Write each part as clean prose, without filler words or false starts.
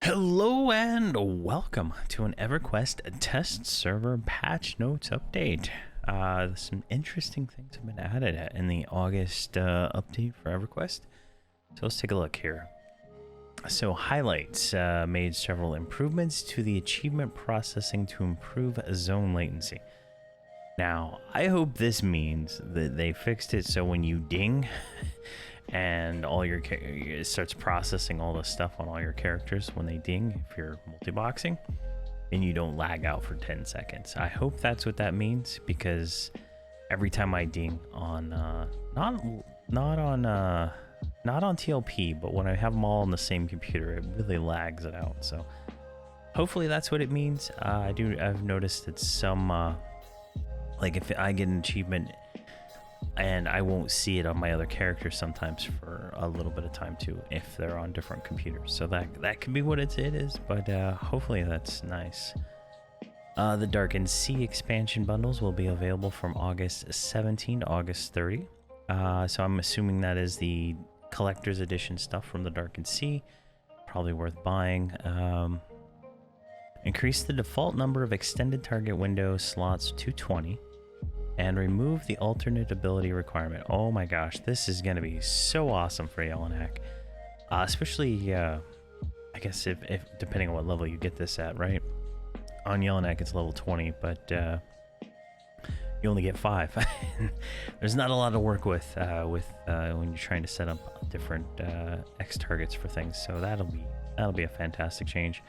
Hello and welcome to an Everquest test server patch notes update. Some interesting things have been added in the August update for Everquest. So let's take a look here. So highlights made several improvements to the achievement processing to improve zone latency. Now, I hope this means that they fixed it so when you ding and all your it starts processing all the stuff on all your characters when they ding, if you're multi-boxing, and you don't lag out for 10 seconds. I hope that's what that means, because every time I ding on not on TLP, but when I have them all on the same computer, it really lags it out. So hopefully that's what it means. I've noticed that some like if I get an achievement and I won't see it on my other characters sometimes for a little bit of time too, if they're on different computers. So that could be what it is, but hopefully that's nice. The Darkened Sea expansion bundles will be available from August 17 to August 30. So I'm assuming that is the collector's edition stuff from the Darkened Sea. Probably worth buying. Increase the default number of extended target window slots to 20. And remove the alternate ability requirement. Oh my gosh, this is going to be so awesome for Jelinek. Especially, I guess if depending on what level you get this at, right? On Jelinek it's level 20, but you only get 5. There's not a lot to work with when you're trying to set up different X targets for things. So that'll be a fantastic change.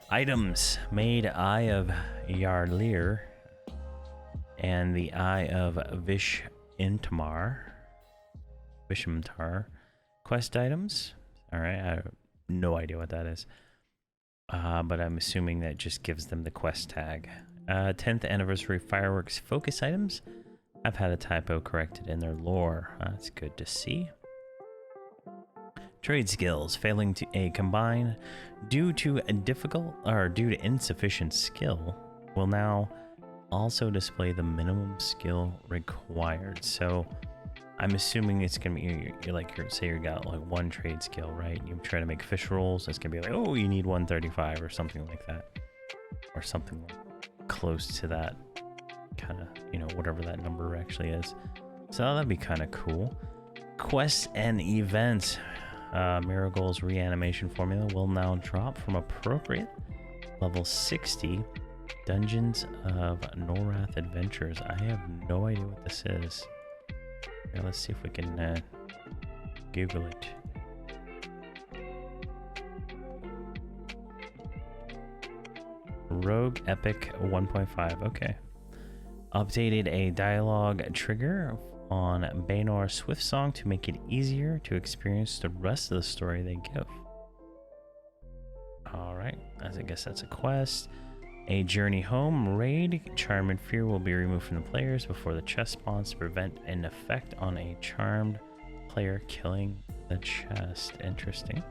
Items made Eye of Yarlir and the Eye of Vishimtar quest items. All right, I have no idea what that is, but I'm assuming that just gives them the quest tag. 10th anniversary fireworks focus items. I've had a typo corrected in their lore. That's good to see. Trade skills failing to combine due to insufficient skill will now also display the minimum skill required. So I'm assuming it's gonna be say you got like one trade skill, right? You try to make fish rolls, it's gonna be like, oh, you need 135 or something like that, or something close to that kind of, whatever that number actually is. So that'd be kind of cool. Quests and events. Marigold's reanimation formula will now drop from appropriate level 60 Dungeons of Norath Adventures. I have no idea what this is. Now let's see if we can Google it. Rogue Epic 1.5. Okay. Updated a dialogue trigger on Baynor Swiftsong to make it easier to experience the rest of the story they give. Alright, I guess that's a quest. A Journey Home raid. Charm and Fear will be removed from the players before the chest spawns to prevent an effect on a charmed player killing the chest. Interesting.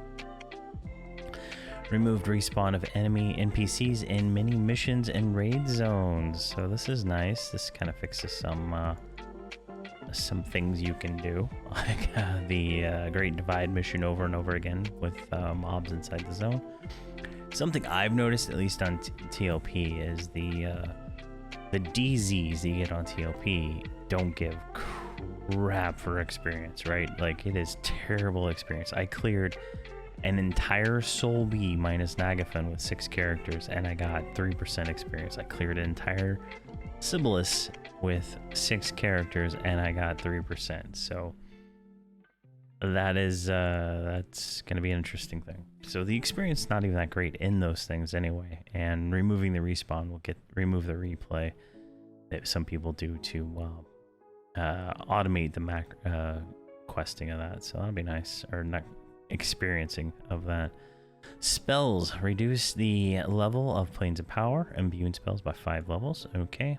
Removed respawn of enemy NPCs in mini missions and raid zones. So this is nice. This kind of fixes some things you can do, like the Great Divide mission over and over again with mobs inside the zone. Something I've noticed, at least on TLP, is the DZs you get on TLP don't give crap for experience, right? Like, it is terrible experience. I cleared an entire Soul B minus Nagafen with 6 characters, and I got 3% experience. I cleared an entire Sibyllus with 6 characters, and I got 3%. So that's gonna be an interesting thing. So the experience is not even that great in those things anyway, and removing the respawn will remove the replay that some people do to automate the questing of that. So that'll be nice, or not experiencing of that. Spells reduce the level of Planes of Power, imbuing spells by 5 levels. Okay,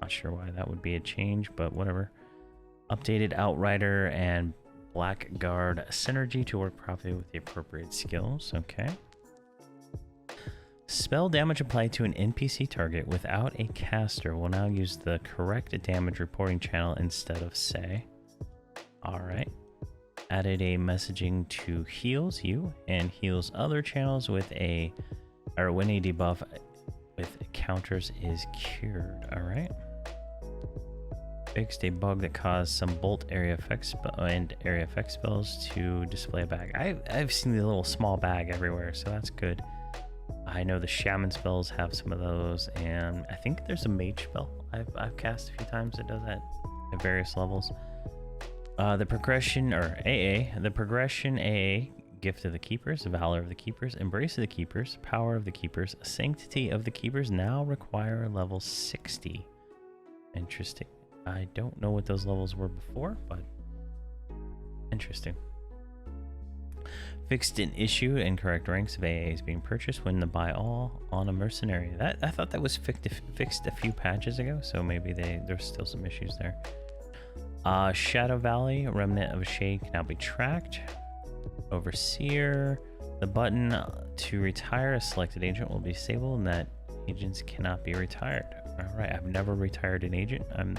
not sure why that would be a change, but whatever. Updated Outrider and Blackguard synergy to work properly with the appropriate skills. Okay. Spell damage applied to an NPC target without a caster will now use the correct damage reporting channel instead of say. Alright. Added a messaging to heals you and heals other channels with a, or when a debuff with counters is cured. All right. Fixed a bug that caused some bolt area effects and area effect spells to display a bag. I've seen the little small bag everywhere, so that's good. I know the shaman spells have some of those, and I think there's a mage spell I've cast a few times that does that at various levels. The progression, or AA, the progression AA, Gift of the Keepers, Valor of the Keepers, Embrace of the Keepers, Power of the Keepers, Sanctity of the Keepers now require level 60. Interesting. I don't know what those levels were before, but interesting. Fixed an issue, incorrect ranks of AAs being purchased when the buy all on a mercenary. That I thought that was fixed a few patches ago, so maybe there's still some issues there. Shadow Valley, Remnant of a Shade can now be tracked. Overseer, the button to retire a selected agent will be disabled, and that agents cannot be retired. All right, I've never retired an agent. I'm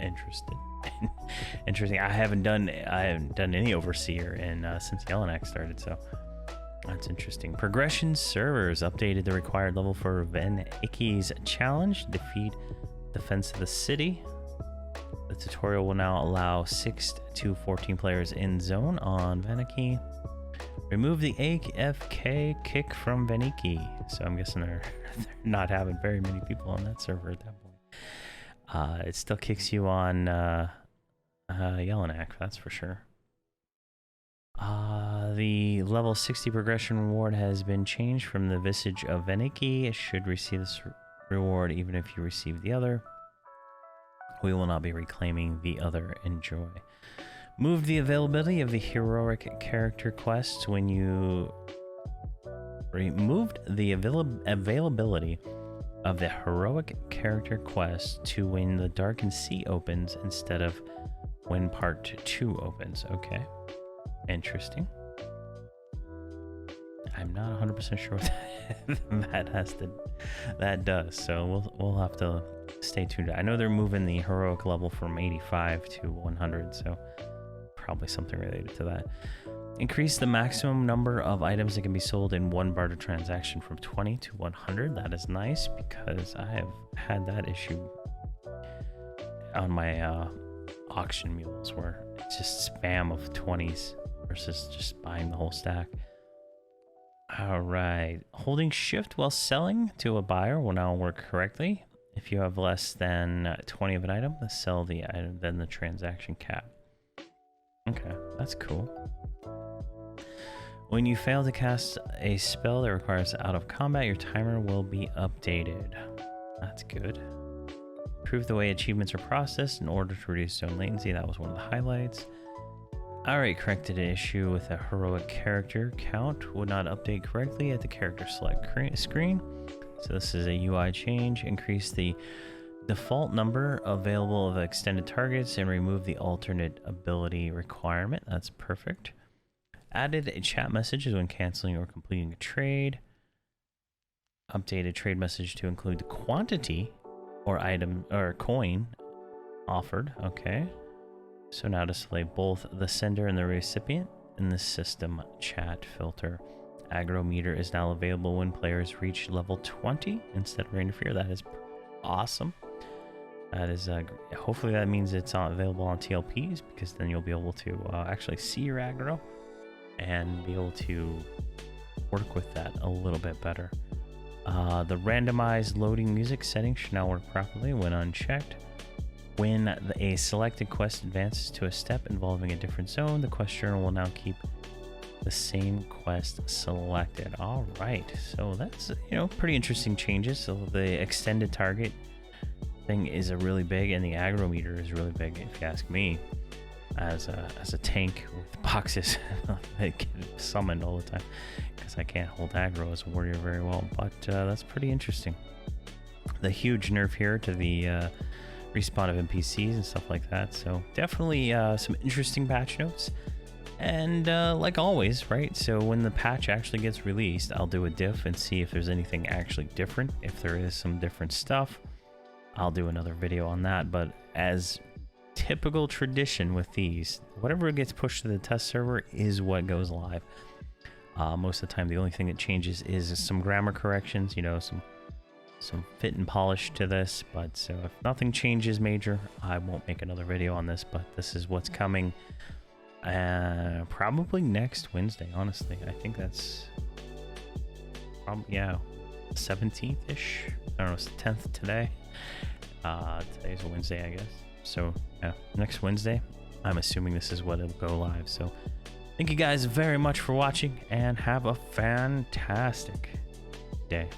interested. Interesting. I haven't done any Overseer and since Jelinek started, so that's interesting. Progression servers updated the required level for Venikki's challenge. Defeat Defense of the City. The tutorial will now allow 6 to 14 players in zone on Venikki. Remove the AFK kick from Venikki. So I'm guessing they're not having very many people on that server at that point. It still kicks you on Jelinek, that's for sure. The level 60 progression reward has been changed from the Visage of Venikki. It should receive this reward even if you receive the other. We will not be reclaiming the other. Enjoy. Moved the availability of the heroic character quests when you removed the availability of the heroic character quest to when the Darkened Sea opens instead of when part 2 opens. Okay, interesting. I'm not 100% sure what that does, so we'll have to stay tuned. I know they're moving the heroic level from 85 to 100, so probably something related to that. Increase the maximum number of items that can be sold in one barter transaction from 20 to 100. That is nice because I have had that issue on my auction mules where it's just spam of 20s versus just buying the whole stack. All right, holding shift while selling to a buyer will now work correctly. If you have less than 20 of an item, sell the item, then the transaction cap. Okay, that's cool. When you fail to cast a spell that requires out of combat, your timer will be updated. That's good. Improve the way achievements are processed in order to reduce zone latency. That was one of the highlights. Alright, corrected an issue with a heroic character count would not update correctly at the character select screen. So this is a UI change. Increase the default number available of extended targets and remove the alternate ability requirement. That's perfect. Added a chat message when canceling or completing a trade. Updated trade message to include the quantity or item or coin offered. Okay. So now display both the sender and the recipient in the system chat filter. Aggro meter is now available when players reach level 20 instead of interfere. That is awesome. That is hopefully that means it's available on TLPs, because then you'll be able to actually see your aggro and be able to work with that a little bit better. The randomized loading music setting should now work properly when unchecked. When a selected quest advances to a step involving a different zone, the quest journal will now keep the same quest selected. All right, so that's, you know, pretty interesting changes. So the extended target thing is a really big, and the aggro meter is really big, if you ask me. As a tank with boxes that get summoned all the time, because I can't hold aggro as a warrior very well. But that's pretty interesting. The huge nerf here to the respawn of NPCs and stuff like that. So definitely some interesting patch notes. And like always, right? So when the patch actually gets released, I'll do a diff and see if there's anything actually different. If there is some different stuff, I'll do another video on that. But as typical tradition with these. Whatever gets pushed to the test server is what goes live. Most of the time, the only thing that changes is some grammar corrections, you know, some fit and polish to this. But so if nothing changes major, I won't make another video on this, but this is what's coming probably next Wednesday. Honestly, I think that's yeah, 17th-ish. I don't know, it's the 10th today. Today's a Wednesday, I guess. So yeah, next Wednesday, I'm assuming this is what it'll go live. So thank you guys very much for watching, and have a fantastic day.